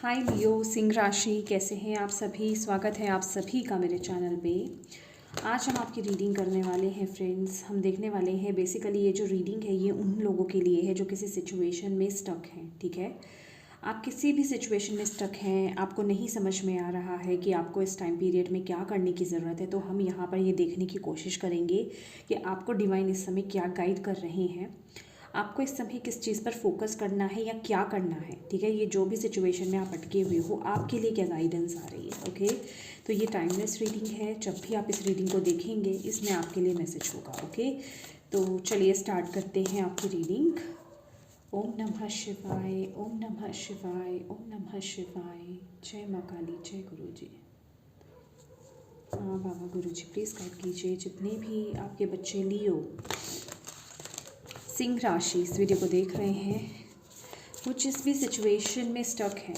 हाय लियो सिंह राशि, कैसे हैं आप सभी। स्वागत है आप सभी का मेरे चैनल पे। आज हम आपकी रीडिंग करने वाले हैं फ्रेंड्स। हम देखने वाले हैं बेसिकली ये जो रीडिंग है ये उन लोगों के लिए है जो किसी सिचुएशन में स्टक हैं। ठीक है, आप किसी भी सिचुएशन में स्टक हैं, आपको नहीं समझ में आ रहा है कि आपको इस टाइम पीरियड में क्या करने की ज़रूरत है, तो हम यहाँ पर ये देखने की कोशिश करेंगे कि आपको डिवाइन इस समय क्या गाइड कर रहे हैं, आपको इस समय किस चीज़ पर फोकस करना है या क्या करना है। ठीक है, ये जो भी सिचुएशन में आप अटके हुए हो आपके लिए क्या गाइडेंस आ रही है। ओके, तो ये टाइमलेस रीडिंग है। जब भी आप इस रीडिंग को देखेंगे इसमें आपके लिए मैसेज होगा। ओके, तो चलिए स्टार्ट करते हैं आपकी रीडिंग। ओम नमः शिवाय, ओम नमः शिवाय, ओम नमः शिवाय। जय माँ काली, जय गुरु जी। हाँ बाबा गुरु जी प्लीज़ गाइड कीजिए जितने भी आपके बच्चे लियो सिंह राशि इस वीडियो को देख रहे हैं, वो जिस भी सिचुएशन में स्टक हैं,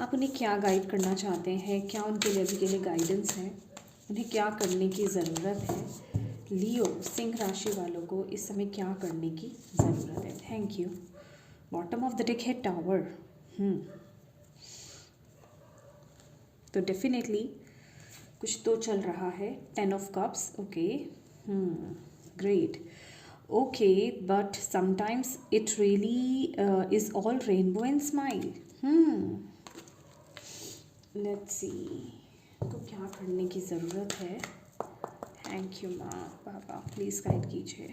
आप उन्हें क्या गाइड करना चाहते हैं, क्या उनके लिए अभी के लिए गाइडेंस है, उन्हें क्या करने की ज़रूरत है। लियो सिंह राशि वालों को इस समय क्या करने की ज़रूरत है। Thank you. Bottom of the deck है टावर। तो डेफिनेटली कुछ तो चल रहा है। 10 of cups. Okay, great. Okay, but sometimes it really is all rainbow and smile. Let's see. को क्या करने की ज़रूरत है। थैंक यू माँ पापा, प्लीज़ गाइड कीजिए।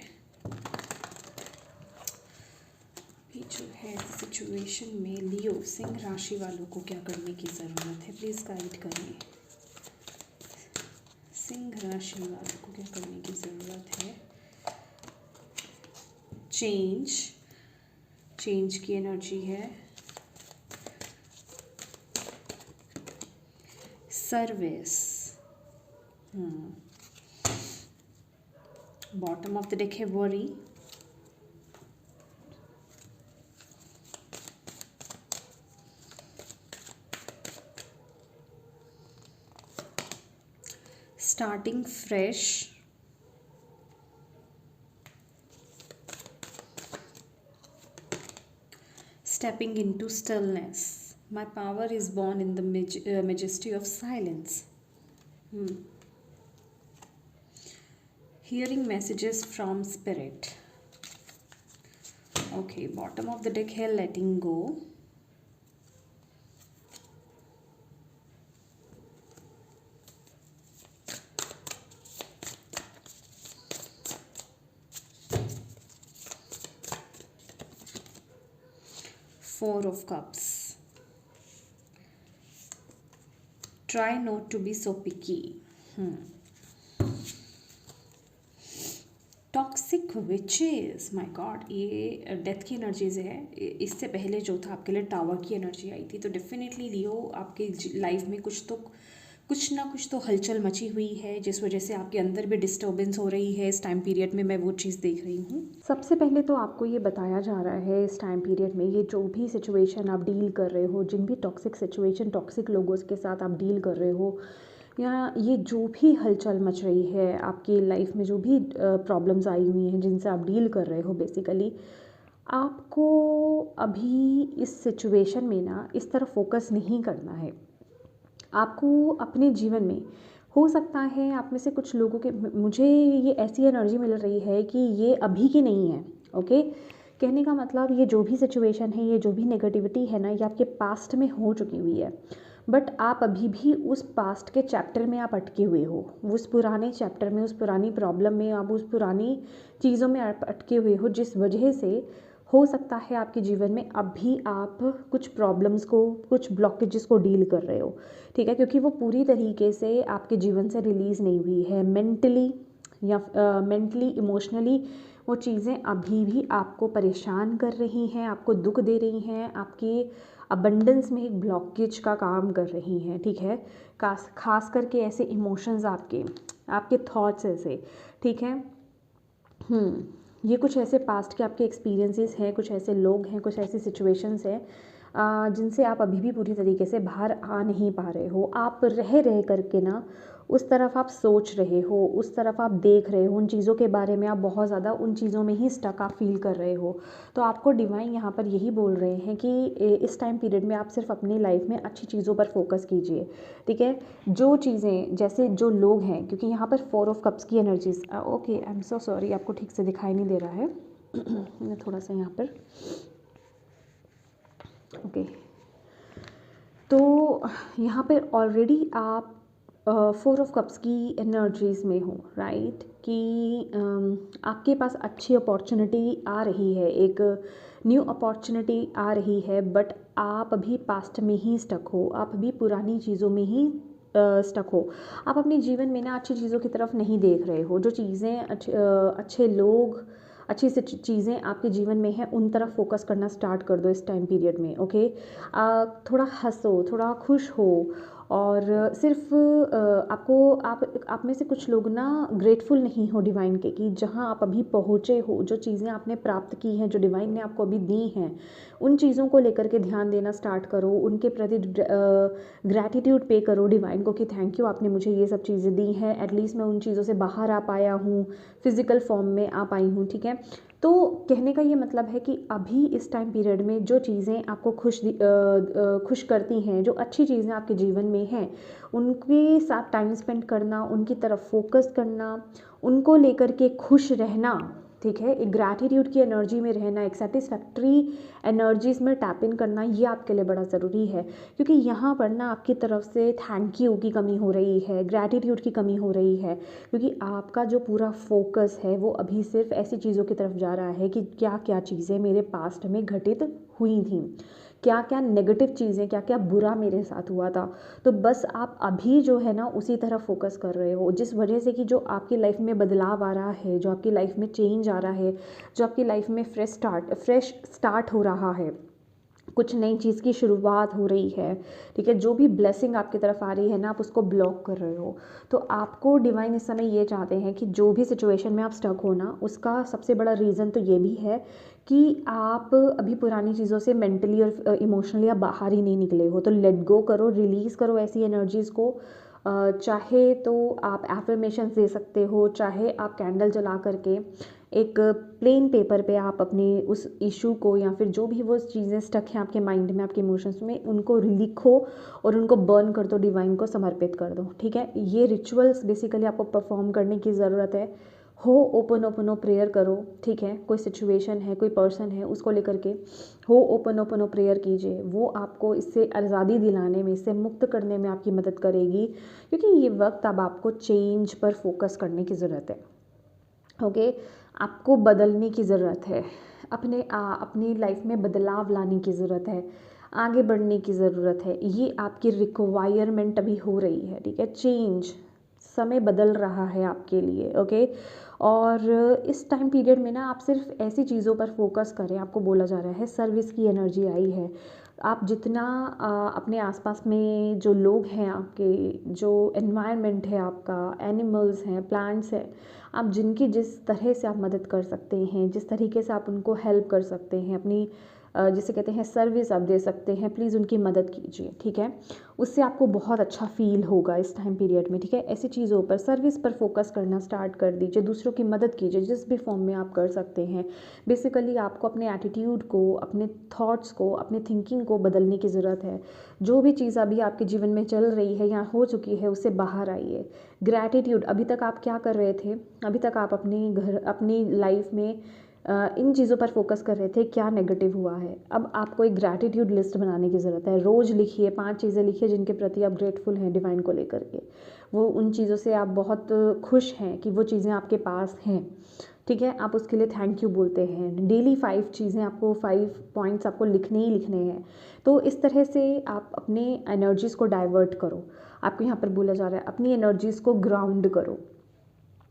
अभी जो है सिचुएशन में लियो सिंह राशि वालों को क्या करने की ज़रूरत है, प्लीज़ गाइड करिए। सिंह राशि वालों को क्या करने की ज़रूरत है। चेंज की एनर्जी है। Service. Bottom of the deck है worry. Starting fresh. Stepping into stillness. My power is born in the majesty of silence. Hearing messages from spirit. Okay, bottom of the deck है letting go. Four of cups. Try not to be so picky. Toxic witches. My God, ये death की energies है। इससे पहले जो था आपके लिए टावर की एनर्जी आई थी। तो डेफिनेटली लियो आपके लाइफ में कुछ ना कुछ तो हलचल मची हुई है, जिस वजह से आपके अंदर भी डिस्टर्बेंस हो रही है। इस टाइम पीरियड में मैं वो चीज़ देख रही हूँ। सबसे पहले तो आपको ये बताया जा रहा है इस टाइम पीरियड में ये जो भी सिचुएशन आप डील कर रहे हो, जिन भी टॉक्सिक सिचुएशन टॉक्सिक लोगों के साथ आप डील कर रहे हो, या ये जो भी हलचल मच रही है आपकी लाइफ में, जो भी प्रॉब्लम्स आई हुई हैं जिनसे आप डील कर रहे हो, बेसिकली आपको अभी इस सिचुएशन में ना इस तरह फोकस नहीं करना है। आपको अपने जीवन में, हो सकता है आप में से कुछ लोगों के, मुझे ये ऐसी एनर्जी मिल रही है कि ये अभी की नहीं है। ओके, कहने का मतलब ये जो भी सिचुएशन है, ये जो भी नेगेटिविटी है ना, ये आपके पास्ट में हो चुकी हुई है। बट आप अभी भी उस पास्ट के चैप्टर में आप अटके हुए हो, उस पुराने चैप्टर में, उस पुरानी प्रॉब्लम में, आप उस पुरानी चीज़ों में आप अटके हुए हो, जिस वजह से हो सकता है आपके जीवन में अभी आप कुछ प्रॉब्लम्स को, कुछ ब्लॉकेजेस को डील कर रहे हो। ठीक है, क्योंकि वो पूरी तरीके से आपके जीवन से रिलीज़ नहीं हुई है। मेंटली इमोशनली वो चीज़ें अभी भी आपको परेशान कर रही हैं, आपको दुख दे रही हैं, आपकी अबंडेंस में एक ब्लॉकेज का काम कर रही हैं। ठीक है, खास करके ऐसे इमोशंस आपके थॉट्स ऐसे। ठीक है, ये कुछ ऐसे पास्ट के आपके एक्सपीरियंसेस हैं, कुछ ऐसे लोग हैं, कुछ ऐसी सिचुएशंस हैं। जिनसे आप अभी भी पूरी तरीके से बाहर आ नहीं पा रहे हो। आप रह करके ना उस तरफ आप सोच रहे हो, उस तरफ आप देख रहे हो, उन चीज़ों के बारे में आप बहुत ज़्यादा उन चीज़ों में ही स्टक आप फील कर रहे हो। तो आपको डिवाइन यहाँ पर यही बोल रहे हैं कि इस टाइम पीरियड में आप सिर्फ अपनी लाइफ में अच्छी चीज़ों पर फोकस कीजिए, ठीक है। जो चीज़ें, जैसे जो लोग हैं, क्योंकि यहाँ पर 4 ऑफ कप्स की energies, okay I am so sorry, आपको ठीक से दिखाई नहीं दे रहा है। मैं थोड़ा सा यहाँ पर, ओके, तो यहाँ पर ऑलरेडी आप 4 ऑफ कप्स की एनर्जीज़ में हो, राइट, कि आपके पास अच्छी अपॉर्चुनिटी आ रही है, एक न्यू अपॉर्चुनिटी आ रही है, बट आप अभी पास्ट में ही स्टक हो, आप अभी पुरानी चीज़ों में ही स्टक हो। आप अपने जीवन में ना अच्छी चीज़ों की तरफ नहीं देख रहे हो। जो चीज़ें अच्छे लोग, अच्छी सी चीज़ें आपके जीवन में हैं, उन तरफ फोकस करना स्टार्ट कर दो इस टाइम पीरियड में, ओके। थोड़ा हंसो, थोड़ा खुश हो, और सिर्फ आप में से कुछ लोग ना ग्रेटफुल नहीं हो डिवाइन के, कि जहाँ आप अभी पहुँचे हो, जो चीज़ें आपने प्राप्त की हैं, जो डिवाइन ने आपको अभी दी हैं, उन चीज़ों को लेकर के ध्यान देना स्टार्ट करो, उनके प्रति ग्रैटिट्यूड पे करो डिवाइन को, कि थैंक यू, आपने मुझे ये सब चीज़ें दी हैं, एटलीस्ट मैं उन चीज़ों से बाहर आ पाया हूँ, फिज़िकल फॉर्म में आ पाई हूँ, ठीक है। तो कहने का ये मतलब है कि अभी इस टाइम पीरियड में जो चीज़ें आपको खुश करती हैं, जो अच्छी चीज़ें आपके जीवन में हैं, उनके साथ टाइम स्पेंड करना, उनकी तरफ फोकस करना, उनको लेकर के खुश रहना, ठीक है, एक ग्रैटिट्यूड की एनर्जी में रहना, एक सेटिस्फैक्ट्री एनर्जीज में टैप इन करना, ये आपके लिए बड़ा ज़रूरी है। क्योंकि यहाँ पर ना आपकी तरफ से थैंक यू की कमी हो रही है, ग्रैटिट्यूड की कमी हो रही है, क्योंकि आपका जो पूरा फोकस है वो अभी सिर्फ ऐसी चीज़ों की तरफ जा रहा है कि क्या क्या चीज़ें मेरे पास्ट में घटित हुई थी, क्या क्या नेगेटिव चीज़ें, क्या क्या बुरा मेरे साथ हुआ था। तो बस आप अभी जो है ना उसी तरफ फोकस कर रहे हो, जिस वजह से कि जो आपकी लाइफ में बदलाव आ रहा है, जो आपकी लाइफ में चेंज आ रहा है, जो आपकी लाइफ में फ्रेश स्टार्ट हो रहा है, कुछ नई चीज़ की शुरुआत हो रही है, ठीक है, जो भी ब्लेसिंग आपकी तरफ आ रही है ना, आप उसको ब्लॉक कर रहे हो। तो आपको डिवाइन इस समय ये चाहते हैं कि जो भी सिचुएशन में आप स्टक हो ना, उसका सबसे बड़ा रीज़न तो ये भी है कि आप अभी पुरानी चीज़ों से मेंटली और इमोशनली आप बाहर ही नहीं निकले हो। तो लेट गो करो, रिलीज़ करो ऐसी एनर्जीज़ को। चाहे तो आप एफर्मेशंस दे सकते हो, चाहे आप कैंडल जला करके एक प्लेन पेपर पे आप अपने उस इशू को, या फिर जो भी वो चीज़ें स्टक हैं आपके माइंड में, आपके इमोशंस में, उनको लिखो और उनको बर्न कर दो, डिवाइन को समर्पित कर दो, ठीक है। ये रिचुअल्स बेसिकली आपको परफॉर्म करने की ज़रूरत है। हो ओपन प्रेयर करो, ठीक है, कोई सिचुएशन है, कोई पर्सन है, उसको लेकर के हो ओपन प्रेयर कीजिए। वो आपको इससे आज़ादी दिलाने में, इससे मुक्त करने में आपकी मदद करेगी, क्योंकि ये वक्त अब आपको चेंज पर फोकस करने की ज़रूरत है, ओके। आपको बदलने की ज़रूरत है, अपनी लाइफ में बदलाव लाने की ज़रूरत है, आगे बढ़ने की ज़रूरत है। ये आपकी रिक्वायरमेंट अभी हो रही है, ठीक है। चेंज, समय बदल रहा है आपके लिए, ओके। और इस टाइम पीरियड में ना आप सिर्फ ऐसी चीज़ों पर फोकस करें। आपको बोला जा रहा है, सर्विस की एनर्जी आई है। आप जितना अपने आसपास में जो लोग हैं, आपके जो एनवायरनमेंट है, आपका एनिमल्स हैं, प्लांट्स हैं, आप जिनकी जिस तरह से आप मदद कर सकते हैं, जिस तरीके से आप उनको हेल्प कर सकते हैं, अपनी जिसे कहते हैं सर्विस आप दे सकते हैं, प्लीज़ उनकी मदद कीजिए, ठीक है। उससे आपको बहुत अच्छा फील होगा इस टाइम पीरियड में, ठीक है। ऐसी चीज़ों पर, सर्विस पर फोकस करना स्टार्ट कर दीजिए, दूसरों की मदद कीजिए जिस भी फॉर्म में आप कर सकते हैं। बेसिकली आपको अपने एटीट्यूड को, अपने थॉट्स को, अपने थिंकिंग को बदलने की ज़रूरत है। जो भी चीज़ अभी आपके जीवन में चल रही है या हो चुकी है, उससे बाहर आइए। ग्रैटिट्यूड, अभी तक आप क्या कर रहे थे, अभी तक आप अपनी लाइफ में इन चीज़ों पर फोकस कर रहे थे, क्या नेगेटिव हुआ है। अब आपको एक ग्रैटिट्यूड लिस्ट बनाने की ज़रूरत है। रोज़ लिखिए, 5 चीज़ें लिखिए जिनके प्रति आप ग्रेटफुल हैं डिवाइन को लेकर के। वो उन चीज़ों से आप बहुत खुश हैं कि वो चीज़ें आपके पास हैं, ठीक है। आप उसके लिए थैंक यू बोलते हैं। डेली 5 चीज़ें आपको, 5 पॉइंट्स आपको लिखने ही लिखने हैं। तो इस तरह से आप अपने एनर्जीज़ को डाइवर्ट करो। आपको यहाँ पर बोला जा रहा है अपनी एनर्जीज़ को ग्राउंड करो।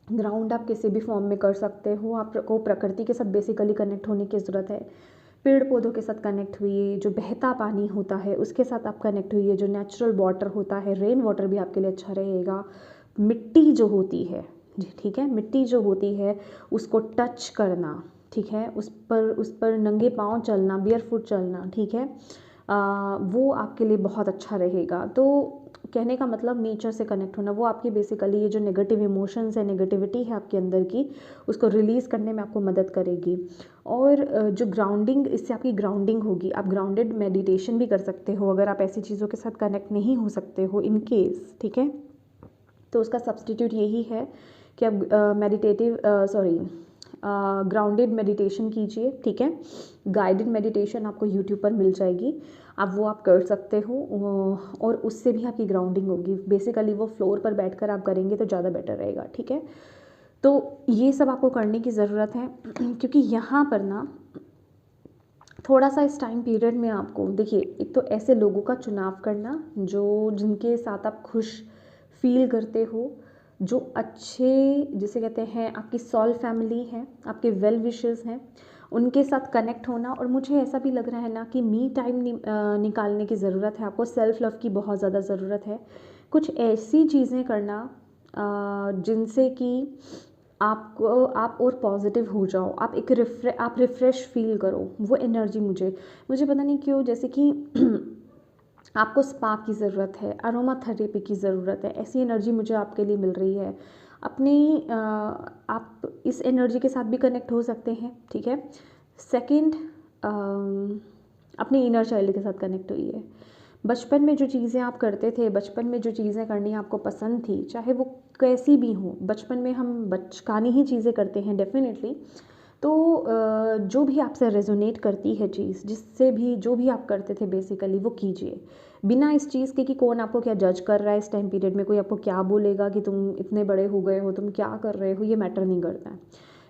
ग्राउंड आप किसी भी फॉर्म में कर सकते हो। आपको प्रकृति के साथ बेसिकली कनेक्ट होने की ज़रूरत है। पेड़ पौधों के साथ कनेक्ट हुई, जो बहता पानी होता है उसके साथ आप कनेक्ट हुई, जो नेचुरल वाटर होता है, रेन वाटर भी आपके लिए अच्छा रहेगा। मिट्टी जो होती है, ठीक है, मिट्टी जो होती है उसको टच करना, ठीक है, उस पर नंगे पाँव चलना, बेयर फुट चलना, ठीक है। वो आपके लिए बहुत अच्छा रहेगा। तो कहने का मतलब नेचर से कनेक्ट होना, वो आपकी बेसिकली ये जो नेगेटिव इमोशंस है, नेगेटिविटी है आपके अंदर की, उसको रिलीज़ करने में आपको मदद करेगी। और जो ग्राउंडिंग, इससे आपकी ग्राउंडिंग होगी। आप ग्राउंडेड मेडिटेशन भी कर सकते हो अगर आप ऐसी चीज़ों के साथ कनेक्ट नहीं हो सकते हो इन केस, ठीक है। तो उसका सब्स्टिट्यूट यही है कि आप ग्राउंडेड मेडिटेशन कीजिए, ठीक है। गाइडेड मेडिटेशन आपको यूट्यूब पर मिल जाएगी, आप कर सकते हो, और उससे भी आपकी ग्राउंडिंग होगी। बेसिकली वो फ्लोर पर बैठकर आप करेंगे तो ज़्यादा बेटर रहेगा, ठीक है। तो ये सब आपको करने की ज़रूरत है क्योंकि यहाँ पर ना थोड़ा सा इस टाइम पीरियड में आपको देखिए, एक तो ऐसे लोगों का चुनाव करना जिनके साथ आप खुश फील करते हो, जो अच्छे, जिसे कहते हैं आपकी सॉल फैमिली है, आपके वेल विशेस हैं, उनके साथ कनेक्ट होना। और मुझे ऐसा भी लग रहा है ना कि मी टाइम निकालने की ज़रूरत है आपको, सेल्फ लव की बहुत ज़्यादा ज़रूरत है। कुछ ऐसी चीज़ें करना जिनसे कि आप और पॉजिटिव हो जाओ, आप रिफ़्रेश फील करो। वो एनर्जी मुझे पता नहीं क्यों, जैसे कि आपको स्पा की ज़रूरत है, अरोमा थेरेपी की ज़रूरत है, ऐसी एनर्जी मुझे आपके लिए मिल रही है। आप इस एनर्जी के साथ भी कनेक्ट हो सकते हैं, ठीक है। सेकंड, अपने इनर चाइल्ड के साथ कनेक्ट होइए। बचपन में जो चीज़ें आप करते थे, बचपन में जो चीज़ें करनी आपको पसंद थी, चाहे वो कैसी भी हों, बचपन में हम बचकानी ही चीज़ें करते हैं डेफिनेटली। तो जो भी आपसे रेजोनेट करती है चीज़, जो भी आप करते थे बेसिकली वो कीजिए, बिना इस चीज़ के कि कौन आपको क्या जज कर रहा है इस टाइम पीरियड में, कोई आपको क्या बोलेगा कि तुम इतने बड़े हो गए हो, तुम क्या कर रहे हो, ये मैटर नहीं करता है।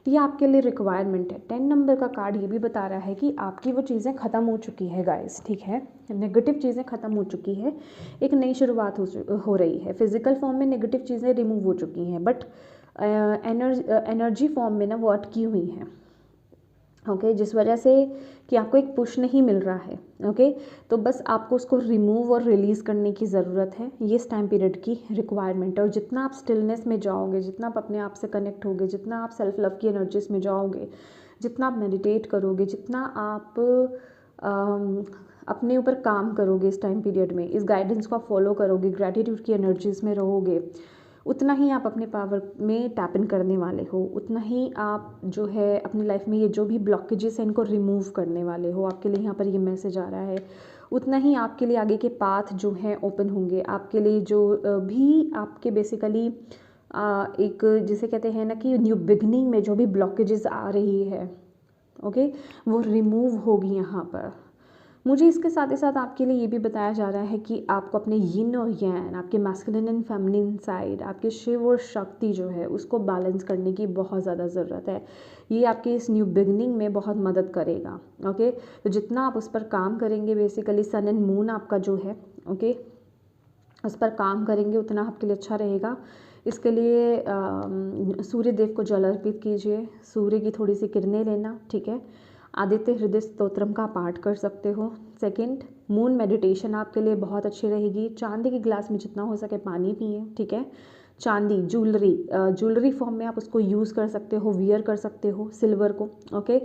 ये आपके लिए रिक्वायरमेंट है। 10 नंबर का कार्ड ये भी बता रहा है कि आपकी वो चीज़ें ख़त्म हो चुकी है गाइस, ठीक है। नेगेटिव चीज़ें ख़त्म हो चुकी है, एक नई शुरुआत हो रही है। फिजिकल फॉर्म में नेगेटिव चीज़ें रिमूव हो चुकी हैं, बट एनर्जी फॉर्म में ना वो अटकी हुई हैं, ओके, जिस वजह से कि आपको एक पुश नहीं मिल रहा है, ओके। तो बस आपको उसको रिमूव और रिलीज़ करने की ज़रूरत है, ये इस टाइम पीरियड की रिक्वायरमेंट है। और जितना आप स्टिलनेस में जाओगे, जितना आप अपने आप से कनेक्ट होगे, जितना आप सेल्फ लव की एनर्जीज में जाओगे, जितना आप मेडिटेट करोगे, जितना आप अपने ऊपर काम करोगे इस टाइम पीरियड में, इस गाइडेंस को आप फॉलो करोगे, ग्रैटिट्यूड की एनर्जीज़ में रहोगे, उतना ही आप अपने पावर में टैप इन करने वाले हो, उतना ही आप जो है अपनी लाइफ में ये जो भी ब्लॉकेजेस हैं इनको रिमूव करने वाले हो। आपके लिए यहाँ पर ये मैसेज आ रहा है। उतना ही आपके लिए आगे के पाथ जो हैं ओपन होंगे, आपके लिए जो भी आपके बेसिकली एक जिसे कहते हैं ना कि न्यू बिगनिंग में जो भी ब्लॉकेजेस आ रही है, ओके, वो रिमूव होगी यहाँ पर। मुझे इसके साथ ही साथ आपके लिए ये भी बताया जा रहा है कि आपको अपने यिन और यांग, आपके मैस्कुलिन एंड फेमिनिन साइड, आपके शिव और शक्ति जो है उसको बैलेंस करने की बहुत ज़्यादा ज़रूरत है। ये आपके इस न्यू बिगनिंग में बहुत मदद करेगा, ओके। तो जितना आप उस पर काम करेंगे, बेसिकली सन एंड मून आपका जो है, ओके, उस पर काम करेंगे उतना आपके लिए अच्छा रहेगा। इसके लिए सूर्य देव को जल अर्पित कीजिए, सूर्य की थोड़ी सी किरणें लेना, ठीक है। आदित्य हृदय स्तोत्रम का पाठ कर सकते हो। सेकंड, मून मेडिटेशन आपके लिए बहुत अच्छी रहेगी। चांदी के गिलास में जितना हो सके पानी पिए, ठीक है। चांदी ज्वेलरी फॉर्म में आप उसको यूज़ कर सकते हो, वियर कर सकते हो सिल्वर को, ओके।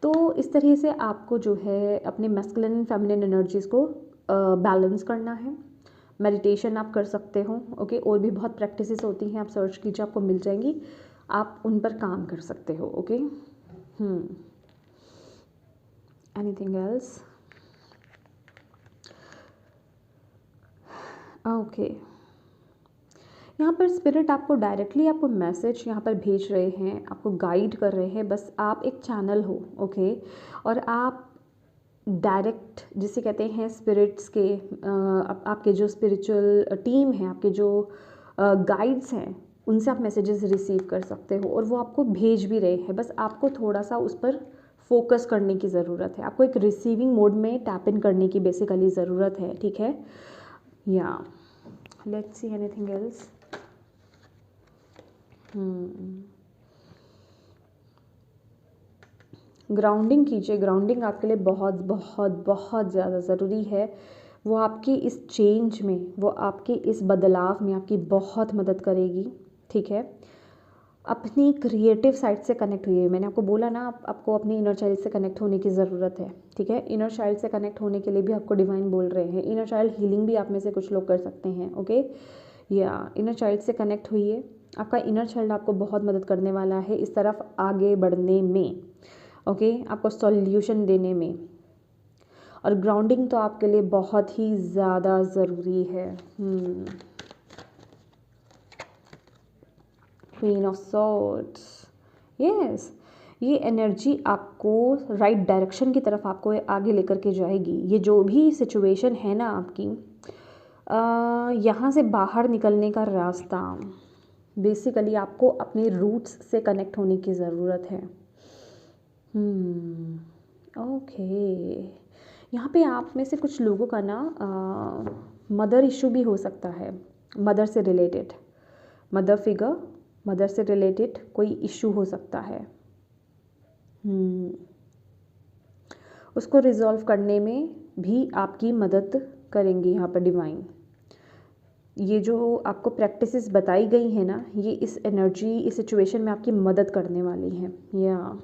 तो इस तरह से आपको जो है अपने मैस्कुलिन एंड फेमिनिन एनर्जीज़ को बैलेंस करना है। मेडिटेशन आप कर सकते हो, ओके। और भी बहुत प्रैक्टिसेस होती हैं, आप सर्च कीजिए, आपको मिल जाएंगी, आप उन पर काम कर सकते हो, ओके। Anything else? ओके, यहाँ पर स्पिरिट आपको डायरेक्टली आपको मैसेज यहाँ पर भेज रहे हैं, आपको गाइड कर रहे हैं, बस आप एक चैनल हो, ओके। और आप डायरेक्ट जिसे कहते हैं स्पिरिट्स के आपके जो स्पिरिचुअल टीम है, आपके जो गाइड्स हैं, उनसे आप मैसेजेस रिसीव कर सकते हो और वो आपको भेज भी रहे हैं। बस आपको थोड़ा सा उस पर फोकस करने की ज़रूरत है, आपको एक रिसीविंग मोड में टैप इन करने की बेसिकली ज़रूरत है, ठीक है। या let's see anything else. Grounding कीजिए, ग्राउंडिंग आपके लिए बहुत बहुत बहुत ज़्यादा ज़रूरी है। वो आपकी इस चेंज में, वो आपके इस बदलाव में आपकी बहुत मदद करेगी, ठीक है। अपनी क्रिएटिव साइड से कनेक्ट हुई है। मैंने आपको बोला ना, आपको अपनी इनर चाइल्ड से कनेक्ट होने की ज़रूरत है, ठीक है। इनर चाइल्ड से कनेक्ट होने के लिए भी आपको डिवाइन बोल रहे हैं। इनर चाइल्ड हीलिंग भी आप में से कुछ लोग कर सकते हैं, ओके। या इनर चाइल्ड से कनेक्ट हुई है। आपका इनर चाइल्ड आपको बहुत मदद करने वाला है इस तरफ आगे बढ़ने में, ओके, आपको सॉल्यूशन देने में। और ग्राउंडिंग तो आपके लिए बहुत ही ज़्यादा ज़रूरी है। क्वीन ऑफ सॉर्ड्स, यस, ये एनर्जी आपको राइट डायरेक्शन की तरफ आपको आगे लेकर के जाएगी। ये जो भी सिचुएशन है ना आपकी, यहाँ से बाहर निकलने का रास्ता, बेसिकली आपको अपने रूट्स से कनेक्ट होने की ज़रूरत है। ओके, यहाँ पे आप में से कुछ लोगों का ना मदर इशू भी हो सकता है, मदर से रिलेटेड, मदर फिगर, मदर से रिलेटेड कोई इशू हो सकता है। उसको रिजॉल्व करने में भी आपकी मदद करेंगी यहाँ पर डिवाइन। ये जो आपको प्रैक्टिसेस बताई गई हैं ना, ये इस एनर्जी, इस सिचुएशन में आपकी मदद करने वाली हैं। या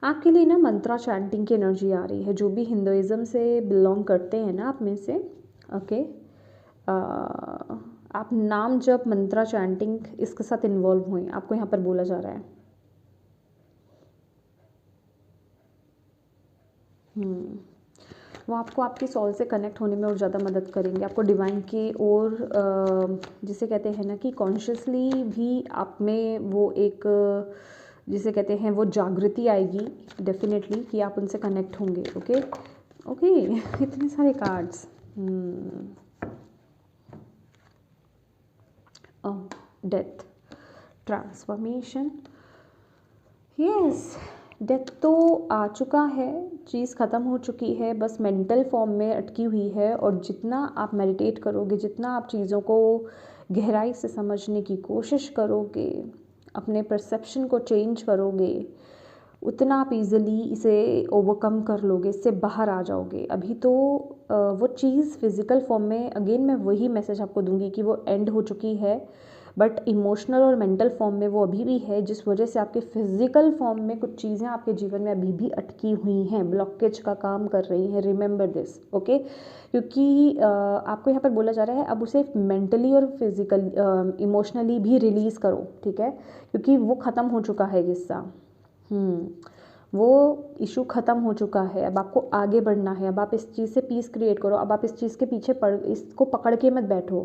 आपके लिए ना मंत्रा चैंटिंग की एनर्जी आ रही है। जो भी हिंदुइज़्म से बिलोंग करते हैं ना आप में से, ओके, आप नाम जप, मंत्रा चैंटिंग, इसके साथ इन्वॉल्व हुए, आपको यहाँ पर बोला जा रहा है। वो आपको आपके सोल से कनेक्ट होने में और ज़्यादा मदद करेंगे, आपको डिवाइन की ओर, जिसे कहते हैं ना कि कॉन्शियसली भी आप में वो एक, जिसे कहते हैं वो जागृति आएगी डेफिनेटली, कि आप उनसे कनेक्ट होंगे। ओके ओके, इतने सारे cards. Death, transformation, yes, death तो आ चुका है, चीज़ ख़त्म हो चुकी है, बस मेंटल फॉर्म में अटकी हुई है। और जितना आप मेडिटेट करोगे, जितना आप चीज़ों को गहराई से समझने की कोशिश करोगे, अपने परसेप्शन को चेंज करोगे, उतना आप इजीली इसे ओवरकम कर लोगे, इससे बाहर आ जाओगे। अभी तो वो चीज़ फिज़िकल फॉर्म में, अगेन मैं वही मैसेज आपको दूंगी कि वो एंड हो चुकी है, बट इमोशनल और मेंटल फॉर्म में वो अभी भी है, जिस वजह से आपके फिजिकल फॉर्म में कुछ चीज़ें आपके जीवन में अभी भी अटकी हुई हैं, ब्लॉकेज का काम कर रही हैं। रिमेंबर दिस, ओके, क्योंकि आपको यहाँ पर बोला जा रहा है अब उसे मेंटली और फिजिकल, इमोशनली भी रिलीज़ करो, ठीक है, क्योंकि वो ख़त्म हो चुका है किस्सा। वो इशू ख़त्म हो चुका है, अब आपको आगे बढ़ना है। अब आप इस चीज़ से पीस क्रिएट करो। अब आप इस चीज़ के पीछे इसको पकड़ के मत बैठो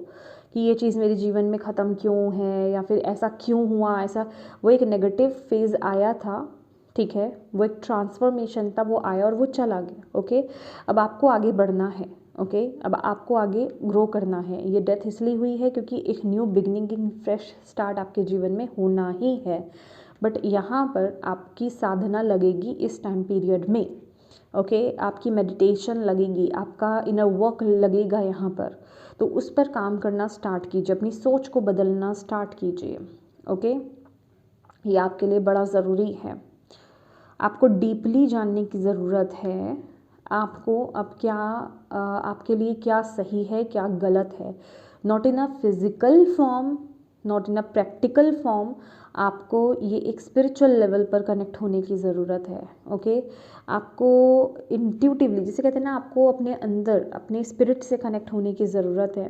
कि ये चीज़ मेरे जीवन में ख़त्म क्यों है, या फिर ऐसा क्यों हुआ, ऐसा। वो एक नेगेटिव फेज़ आया था, ठीक है, वो एक ट्रांसफॉर्मेशन था, वो आया और वो चला गया। ओके, अब आपको आगे बढ़ना है। ओके, अब आपको आगे ग्रो करना है। ये डेथ इसलिए हुई है क्योंकि एक न्यू बिगनिंग, फ्रेश स्टार्ट आपके जीवन में होना ही है। बट यहाँ पर आपकी साधना लगेगी इस टाइम पीरियड में, ओके, आपकी मेडिटेशन लगेगी, आपका इनर वर्क लगेगा यहाँ पर। तो उस पर काम करना स्टार्ट कीजिए, अपनी सोच को बदलना स्टार्ट कीजिए। ओके, ये आपके लिए बड़ा ज़रूरी है। आपको डीपली जानने की ज़रूरत है, आपको अब क्या, आपके लिए क्या सही है, क्या गलत है। Not in a physical form, not in a practical form, आपको ये एक स्पिरिचुअल लेवल पर कनेक्ट होने की ज़रूरत है। ओके, आपको इंट्यूटिवली, जिसे कहते हैं ना, आपको अपने अंदर, अपने स्पिरिट से कनेक्ट होने की ज़रूरत है,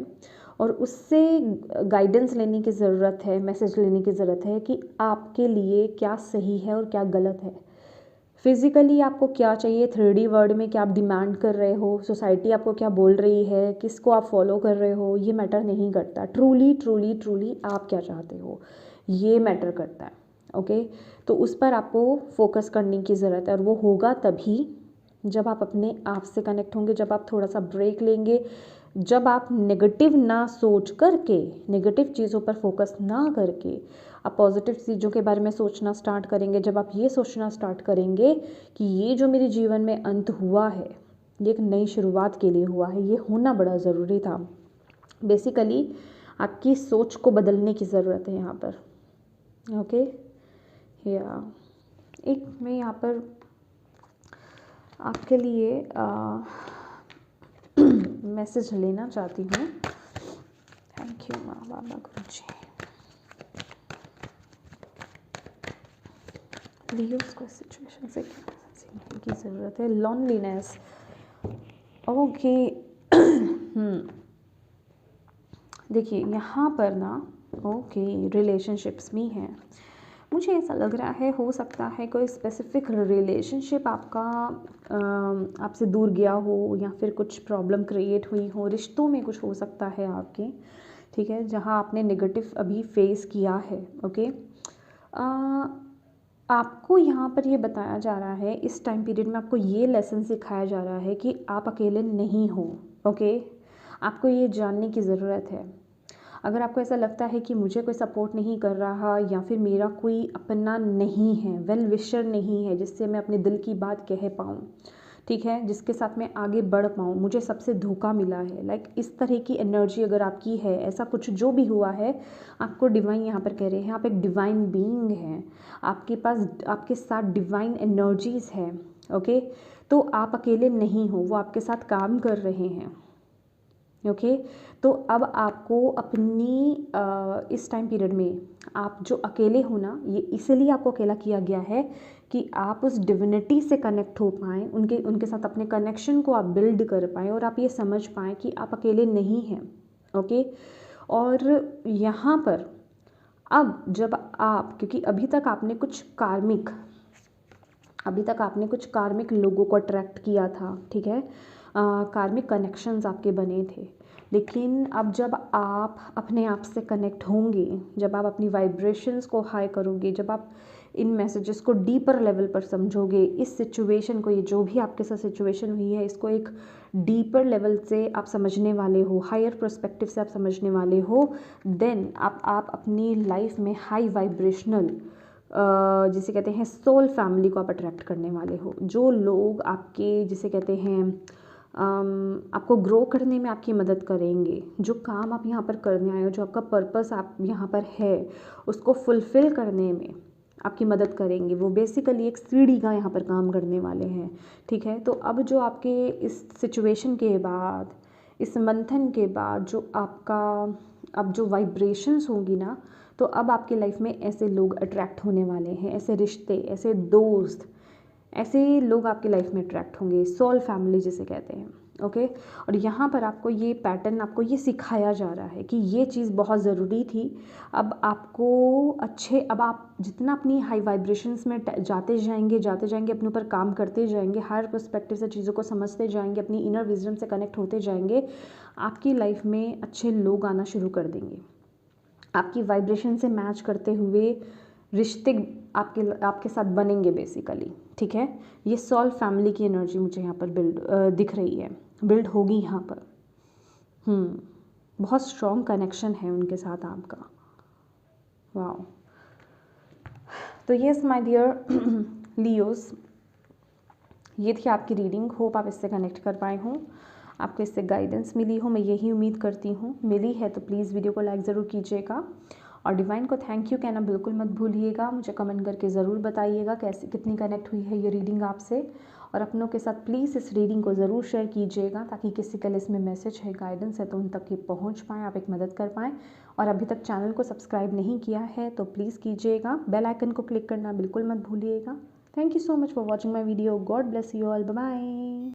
और उससे गाइडेंस लेने की ज़रूरत है, मैसेज लेने की ज़रूरत है कि आपके लिए क्या सही है और क्या गलत है। फिज़िकली आपको क्या चाहिए, 3D वर्ल्ड में क्या आप डिमांड कर रहे हो, सोसाइटी आपको क्या बोल रही है, किसको आप फॉलो कर रहे हो, ये मैटर नहीं करता। ट्रूली ट्रूली ट्रूली आप क्या चाहते हो, ये मैटर करता है। ओके, तो उस पर आपको फोकस करने की ज़रूरत है, और वो होगा तभी जब आप अपने आप से कनेक्ट होंगे, जब आप थोड़ा सा ब्रेक लेंगे, जब आप नेगेटिव ना सोच करके, नेगेटिव चीज़ों पर फोकस ना करके आप पॉजिटिव चीज़ों के बारे में सोचना स्टार्ट करेंगे। जब आप ये सोचना स्टार्ट करेंगे कि ये जो मेरे जीवन में अंत हुआ है, ये एक नई शुरुआत के लिए हुआ है, ये होना बड़ा ज़रूरी था। बेसिकली आपकी सोच को बदलने की ज़रूरत है यहाँ पर। ओके, या एक मैं यहाँ पर आपके लिए मैसेज लेना चाहती हूँ। थैंक थैंक यू माँ बाबा गुरु जी। लियोस को सिचुएशन से क्या सीखने की ज़रूरत है? लॉनलीनेस। ओके। देखिए यहाँ पर ना, ओके, रिलेशनशिप्स में है, मुझे ऐसा लग रहा है हो सकता है कोई स्पेसिफिक रिलेशनशिप आपका आपसे दूर गया हो, या फिर कुछ प्रॉब्लम क्रिएट हुई हो, रिश्तों में कुछ हो सकता है आपके, ठीक है, जहाँ आपने नेगेटिव अभी फेस किया है। ओके, आपको यहाँ पर ये बताया जा रहा है, इस टाइम पीरियड में आपको ये लेसन सिखाया जा रहा है कि आप अकेले नहीं हो। ओके, आपको ये जानने की ज़रूरत है। अगर आपको ऐसा लगता है कि मुझे कोई सपोर्ट नहीं कर रहा, या फिर मेरा कोई अपना नहीं है, वेल विशर नहीं है जिससे मैं अपने दिल की बात कह पाऊँ, ठीक है, जिसके साथ मैं आगे बढ़ पाऊँ, मुझे सबसे धोखा मिला है, लाइक इस तरह की एनर्जी अगर आपकी है, ऐसा कुछ जो भी हुआ है, आपको डिवाइन यहाँ पर कह रहे हैं, आप एक डिवाइन बीइंग हैं, आपके पास, आपके साथ डिवाइन एनर्जीज़ है। ओके, तो आप अकेले नहीं हो, वो आपके साथ काम कर रहे हैं। ओके, तो अब आपको अपनी इस टाइम पीरियड में आप जो अकेले हो ना, ये इसलिए आपको अकेला किया गया है कि आप उस डिविनिटी से कनेक्ट हो पाएँ, उनके साथ अपने कनेक्शन को आप बिल्ड कर पाएँ, और आप ये समझ पाएँ कि आप अकेले नहीं हैं। ओके, और यहाँ पर अब जब आप, क्योंकि अभी तक आपने कुछ कार्मिक लोगों को अट्रैक्ट किया था, ठीक है, कार्मिक कनेक्शंस आपके बने थे, लेकिन अब जब आप अपने आप से कनेक्ट होंगे, जब आप अपनी वाइब्रेशंस को हाई करोगे, जब आप इन मैसेजेस को डीपर लेवल पर समझोगे, इस सिचुएशन को, ये जो भी आपके साथ सिचुएशन हुई है, इसको एक डीपर लेवल से आप समझने वाले हो, हायर पर्सपेक्टिव से आप समझने वाले हो, देन आप अपनी लाइफ में हाई वाइब्रेशनल, जिसे कहते हैं सोल फैमिली को आप अट्रैक्ट करने वाले हो। जो लोग आपके, जिसे कहते हैं आपको ग्रो करने में आपकी मदद करेंगे, जो काम आप यहाँ पर करने आए हो, जो आपका पर्पस आप यहाँ पर है, उसको फुलफ़िल करने में आपकी मदद करेंगे, वो बेसिकली एक सीढ़ी का यहाँ पर काम करने वाले हैं, ठीक है। तो अब जो आपके इस सिचुएशन के बाद, इस मंथन के बाद, जो आपका अब जो वाइब्रेशंस होंगी ना, तो अब आपके लाइफ में ऐसे लोग अट्रैक्ट होने वाले हैं, ऐसे रिश्ते, ऐसे दोस्त, ऐसे लोग आपकी लाइफ में अट्रैक्ट होंगे, सोल फैमिली जिसे कहते हैं। ओके, और यहाँ पर आपको ये पैटर्न, आपको ये सिखाया जा रहा है कि ये चीज़ बहुत ज़रूरी थी। अब आपको अब आप जितना अपनी हाई वाइब्रेशंस में जाते जाएंगे, अपने ऊपर काम करते जाएंगे, हायर पर्सपेक्टिव से चीज़ों को समझते जाएंगे, अपनी इनर विजडम से कनेक्ट होते जाएंगे, आपकी लाइफ में अच्छे लोग आना शुरू कर देंगे। आपकी वाइब्रेशन से मैच करते हुए रिश्ते आपके साथ बनेंगे बेसिकली, ठीक है। ये सोल फैमिली की एनर्जी मुझे यहाँ पर दिख रही है, बिल्ड होगी यहाँ पर। बहुत स्ट्रॉन्ग कनेक्शन है उनके साथ आपका। वाह। तो यस माय डियर लियोस, ये थी आपकी रीडिंग। होप आप इससे कनेक्ट कर पाए हों, आपको इससे गाइडेंस मिली हो, मैं यही उम्मीद करती हूँ। मिली है तो प्लीज़ वीडियो को लाइक ज़रूर कीजिएगा, और डिवाइन को थैंक यू कहना बिल्कुल मत भूलिएगा। मुझे कमेंट करके ज़रूर बताइएगा कितनी कनेक्ट हुई है ये रीडिंग आपसे, और अपनों के साथ प्लीज़ इस रीडिंग को ज़रूर शेयर कीजिएगा, ताकि किसी के लिए इसमें मैसेज है, गाइडेंस है, तो उन तक ये पहुँच पाएँ, आप एक मदद कर पाएँ। और अभी तक चैनल को सब्सक्राइब नहीं किया है तो प्लीज़ कीजिएगा, बेल आइकन को क्लिक करना बिल्कुल मत भूलिएगा। Thank you so much for watching my video. God bless you all. Bye bye.